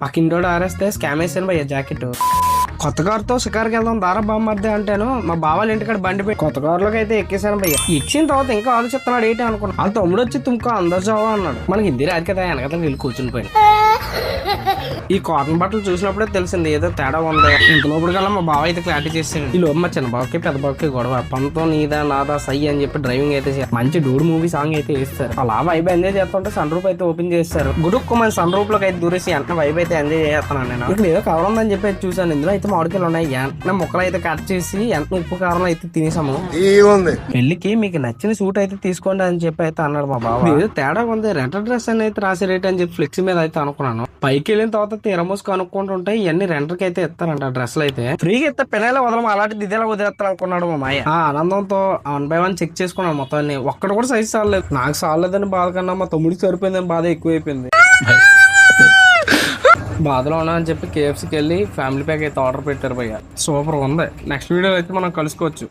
ఆ కిందోడు ఆరేస్తే స్కామ్ వేసాను భయ్య జాకెట్. కొత్త కారుతో షికార్కి వెళ్దాం దారా బామ్మద్దే అంటాను. మా బావాళ్ళ ఇంటికాడ బండి పెట్టి కొత్త కారులోకి అయితే ఎక్కేసాను భయ్య. ఎక్కిన తర్వాత ఇంకా ఆలోచిస్తున్నాడు ఏంటి అనుకున్నా. వాళ్ళ తమ్ముడు వచ్చి తుమ్కో అందరు జావా అన్నాడు. మనకి హిందీ రాదు కదా, వెనకతను వెళ్ళి కూర్చుని పోయాను. ఈ కాటన్ బట్టలు చూసినప్పుడే తెలిసింది ఏదో తేడా ఉంది. ఇంతలోపటి కల్లా మా బావ అయితే క్లారిటీ చేసాడు. ఈ లోపు మా చిన్న బావకి పెద్ద బావకి గొడవ. పంతో నీదా నాదా సై అని చెప్పి డ్రైవింగ్ అయితే మంచి డూడ్ మూవీ సాంగ్ అయితే వేస్తారు. అలా వైబ్ ఎంజాయ్ చేస్తుంటే సన్ రూప్ అయితే ఓపెన్ చేస్తారు. గుడుక్కు మన సన్ రూప్ లోకి అయితే దూరేసి వెంటనే వైబ్ అయితే ఎంజాయ్ చేస్తున్నాను నేను. ఇక్కడ ఏదో కవర్ ఉందని చెప్పి చూసాను. ఇందులో అయితే మామిడికాయలు ఉన్నాయి. వెంటనే ముక్కలు అయితే కట్ చేసి వెంటనే ఉప్పు కారం అయితే తినేసాము. పెళ్లికి మీకు నచ్చిన సూట్ అయితే తీసుకోండి అని చెప్పి అయితే అన్నాడు మా బావ. ఏదో తేడా ఉంది, రెంటల్ డ్రెస్ అని అయితే రాసి రేట్ అని చెప్పి ఫ్లెక్సీ మీద అయితే అనుకున్నాను. పైకి వెళ్ళిన తర్వాత తీరమోస్ కనుక్కుంటుంటే ఇవన్నీ రెంటర్కి అయితే ఇస్తారంట. డ్రెస్లు అయితే ఫ్రీగా ఇస్తే పిల్లలు వదలం, అలాంటిది ఇదేలా వదిలేస్తారు అనుకున్నాడు మా మాయ. ఆ ఆనందంతో 1 by 1 చెక్ చేసుకున్నాను మొత్తం. ఒక్కడ కూడా సైజ్ చాలలేదు. నాకు చాలలేదని బాధ కన్నా మా తమ్ముడికి సరిపోయిందని బాధ ఎక్కువైపోయింది. బాధలో ఉన్నా అని చెప్పి KFCకి వెళ్ళి ఫ్యామిలీ ప్యాక్ అయితే ఆర్డర్ పెట్టారు భయ్య. సూపర్ ఉంది. నెక్స్ట్ వీడియో అయితే మనం కలుసుకోవచ్చు.